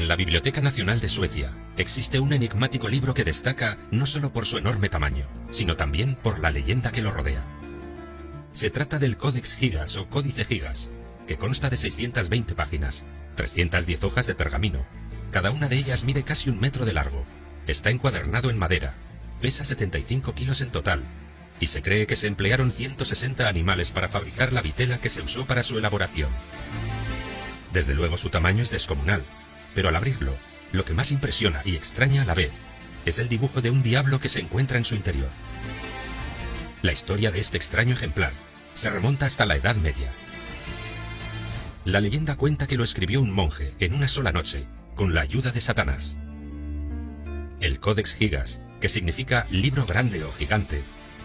En la Biblioteca Nacional de Suecia existe un enigmático libro que destaca no solo por su enorme tamaño, sino también por la leyenda que lo rodea. Se trata del Codex Gigas o Códice Gigas, que consta de 620 páginas, 310 hojas de pergamino. Cada una de ellas mide casi 1 metro de largo, está encuadernado en madera, pesa 75 kilos en total, y se cree que se emplearon 160 animales para fabricar la vitela que se usó para su elaboración. Desde luego su tamaño es descomunal, pero al abrirlo, lo que más impresiona y extraña a la vez es el dibujo de un diablo que se encuentra en su interior. La historia de este extraño ejemplar se remonta hasta la Edad Media. La leyenda cuenta que lo escribió un monje en una sola noche, con la ayuda de Satanás. El Codex Gigas, que significa libro grande o gigante,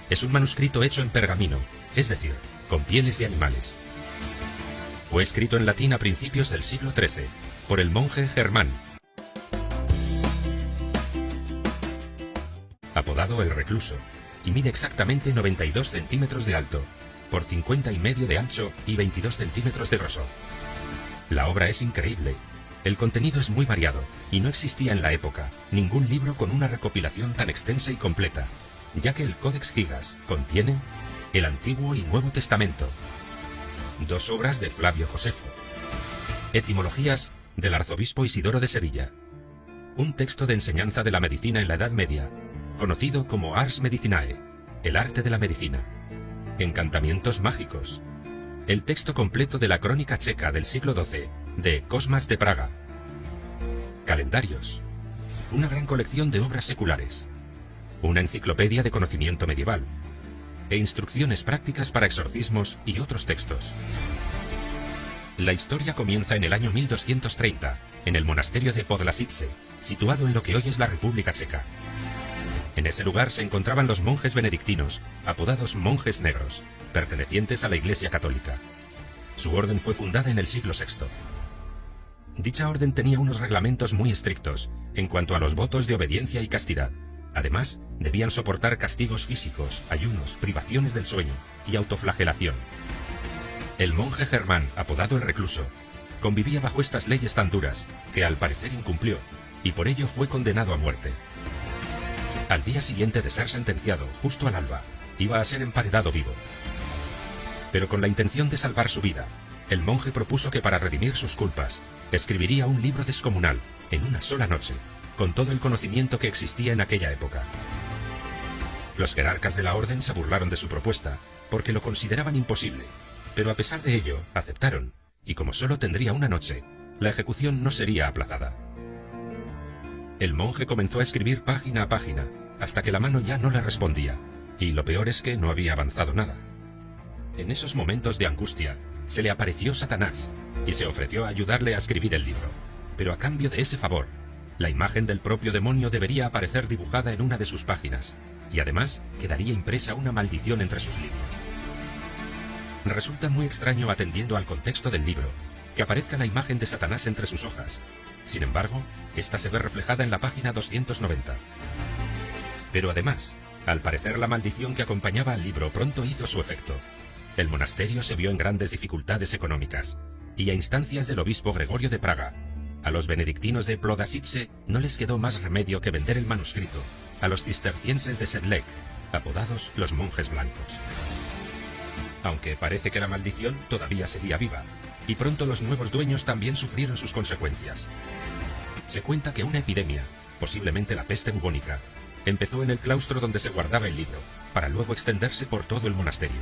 es un manuscrito hecho en pergamino, es decir, con pieles de animales. Fue escrito en latín a principios del siglo XIII, por el monje Germán, apodado el Recluso, y mide exactamente 92 centímetros de alto, por 50,5 de ancho y 22 centímetros de grosor. La obra es increíble. El contenido es muy variado, y no existía en la época ningún libro con una recopilación tan extensa y completa, ya que el Codex Gigas contiene el Antiguo y Nuevo Testamento, 2 obras de Flavio Josefo, etimologías del arzobispo Isidoro de Sevilla, un texto de enseñanza de la medicina en la Edad Media, conocido como Ars Medicinae, el arte de la medicina, encantamientos mágicos, el texto completo de la crónica checa del siglo XII, de Cosmas de Praga, calendarios, una gran colección de obras seculares, una enciclopedia de conocimiento medieval, e instrucciones prácticas para exorcismos y otros textos. La historia comienza en el año 1230, en el monasterio de Podlasice, situado en lo que hoy es la República Checa. En ese lugar se encontraban los monjes benedictinos, apodados monjes negros, pertenecientes a la Iglesia Católica. Su orden fue fundada en el siglo VI. Dicha orden tenía unos reglamentos muy estrictos en cuanto a los votos de obediencia y castidad. Además, debían soportar castigos físicos, ayunos, privaciones del sueño y autoflagelación. El monje Germán, apodado el Recluso, convivía bajo estas leyes tan duras que al parecer incumplió, y por ello fue condenado a muerte. Al día siguiente de ser sentenciado, justo al alba, iba a ser emparedado vivo. Pero con la intención de salvar su vida, el monje propuso que para redimir sus culpas, escribiría un libro descomunal, en una sola noche, con todo el conocimiento que existía en aquella época. Los jerarcas de la orden se burlaron de su propuesta, porque lo consideraban imposible, pero a pesar de ello, aceptaron, y como solo tendría una noche, la ejecución no sería aplazada. El monje comenzó a escribir página a página, hasta que la mano ya no le respondía, y lo peor es que no había avanzado nada. En esos momentos de angustia, se le apareció Satanás, y se ofreció a ayudarle a escribir el libro, pero a cambio de ese favor, la imagen del propio demonio debería aparecer dibujada en una de sus páginas, y además quedaría impresa una maldición entre sus líneas. Resulta muy extraño, atendiendo al contexto del libro, que aparezca la imagen de Satanás entre sus hojas. Sin embargo, esta se ve reflejada en la página 290. Pero además, al parecer la maldición que acompañaba al libro pronto hizo su efecto. El monasterio se vio en grandes dificultades económicas, y a instancias del obispo Gregorio de Praga, a los benedictinos de Podlasice no les quedó más remedio que vender el manuscrito a los cistercienses de Sedlec, apodados los monjes blancos. Aunque parece que la maldición todavía seguía viva, y pronto los nuevos dueños también sufrieron sus consecuencias. Se cuenta que una epidemia, posiblemente la peste bubónica, empezó en el claustro donde se guardaba el libro, para luego extenderse por todo el monasterio.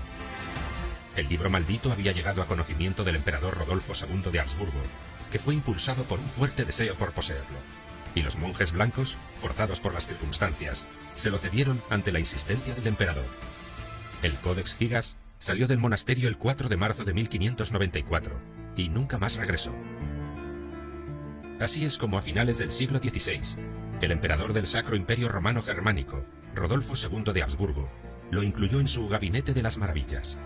El libro maldito había llegado a conocimiento del emperador Rodolfo II de Habsburgo, que fue impulsado por un fuerte deseo por poseerlo, y los monjes blancos, forzados por las circunstancias, se lo cedieron ante la insistencia del emperador. El Codex Gigas salió del monasterio el 4 de marzo de 1594, y nunca más regresó. Así es como a finales del siglo XVI, el emperador del Sacro Imperio Romano Germánico, Rodolfo II de Habsburgo, lo incluyó en su Gabinete de las Maravillas.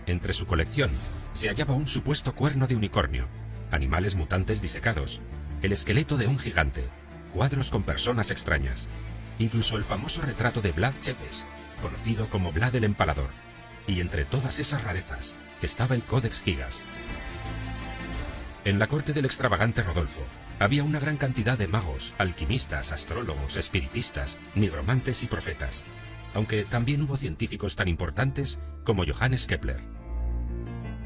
Entre su colección se hallaba un supuesto cuerno de unicornio, animales mutantes disecados, el esqueleto de un gigante, cuadros con personas extrañas, incluso el famoso retrato de Vlad Chepes, conocido como Vlad el Empalador, y entre todas esas rarezas estaba el Codex Gigas. En la corte del extravagante Rodolfo, Había una gran cantidad de magos, alquimistas, astrólogos, espiritistas, nigromantes y profetas, aunque también hubo científicos tan importantes como Johannes Kepler.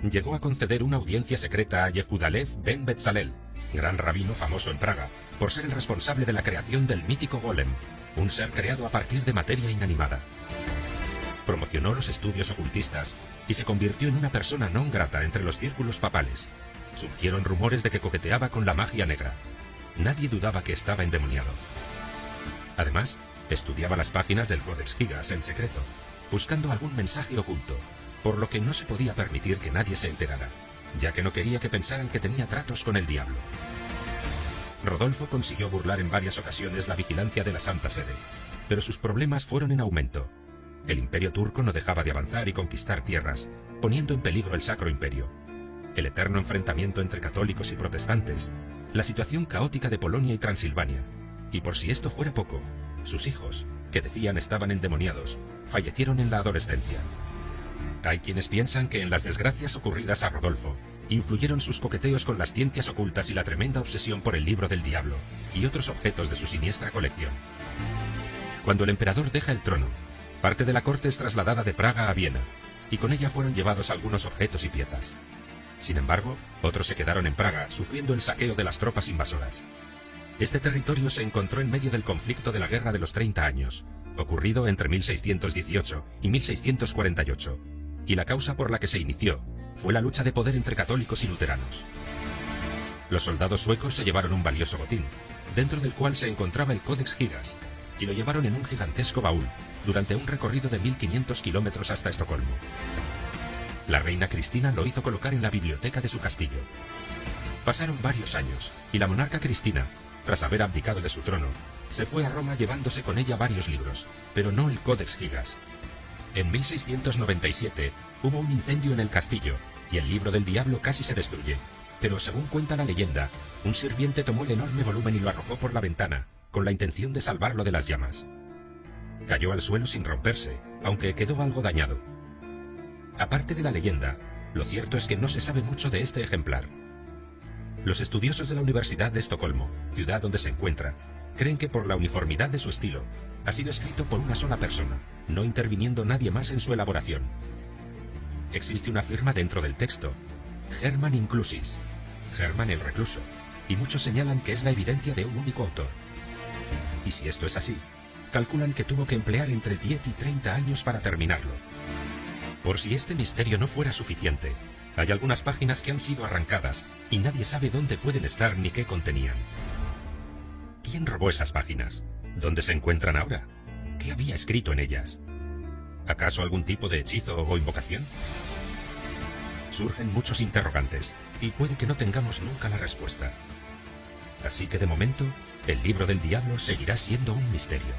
Llegó a conceder una audiencia secreta a Yehudalev ben Betzalel, gran rabino famoso en Praga, por ser el responsable de la creación del mítico golem, un ser creado a partir de materia inanimada. Promocionó los estudios ocultistas y se convirtió en una persona non grata entre los círculos papales. Surgieron rumores de que coqueteaba con la magia negra. Nadie dudaba que estaba endemoniado. Además, estudiaba las páginas del Codex Gigas en secreto, buscando algún mensaje oculto, por lo que no se podía permitir que nadie se enterara, ya que no quería que pensaran que tenía tratos con el diablo. Rodolfo consiguió burlar en varias ocasiones la vigilancia de la Santa Sede, pero sus problemas fueron en aumento. El Imperio turco no dejaba de avanzar y conquistar tierras, poniendo en peligro el Sacro Imperio. El eterno enfrentamiento entre católicos y protestantes, la situación caótica de Polonia y Transilvania, y por si esto fuera poco, sus hijos, que decían estaban endemoniados, fallecieron en la adolescencia. Hay quienes piensan que en las desgracias ocurridas a Rodolfo influyeron sus coqueteos con las ciencias ocultas y la tremenda obsesión por el libro del diablo y otros objetos de su siniestra colección. Cuando el emperador deja el trono, parte de la corte es trasladada de Praga a Viena, y con ella fueron llevados algunos objetos y piezas. Sin embargo, otros se quedaron en Praga, sufriendo el saqueo de las tropas invasoras. Este territorio se encontró en medio del conflicto de la Guerra de los 30 años, ocurrido entre 1618 y 1648, y la causa por la que se inició fue la lucha de poder entre católicos y luteranos. Los soldados suecos se llevaron un valioso botín, dentro del cual se encontraba el Codex Gigas, y lo llevaron en un gigantesco baúl durante un recorrido de 1500 kilómetros hasta Estocolmo. La reina Cristina lo hizo colocar en la biblioteca de su castillo. Pasaron varios años, y la monarca Cristina, tras haber abdicado de su trono, se fue a Roma llevándose con ella varios libros, pero no el Codex Gigas. En 1697 hubo un incendio en el castillo, y el libro del diablo casi se destruye, pero según cuenta la leyenda, un sirviente tomó el enorme volumen y lo arrojó por la ventana, con la intención de salvarlo de las llamas. Cayó al suelo sin romperse, aunque quedó algo dañado. Aparte de la leyenda, lo cierto es que no se sabe mucho de este ejemplar. Los estudiosos de la Universidad de Estocolmo, ciudad donde se encuentra, creen que por la uniformidad de su estilo, ha sido escrito por una sola persona, no interviniendo nadie más en su elaboración. Existe una firma dentro del texto, German Inclusis, German el recluso, y muchos señalan que es la evidencia de un único autor. Y si esto es así, calculan que tuvo que emplear entre 10 y 30 años para terminarlo. Por si este misterio no fuera suficiente, hay algunas páginas que han sido arrancadas y nadie sabe dónde pueden estar ni qué contenían. ¿Quién robó esas páginas? ¿Dónde se encuentran ahora? ¿Qué había escrito en ellas? ¿Acaso algún tipo de hechizo o invocación? Surgen muchos interrogantes y puede que no tengamos nunca la respuesta. Así que de momento, el libro del diablo seguirá siendo un misterio.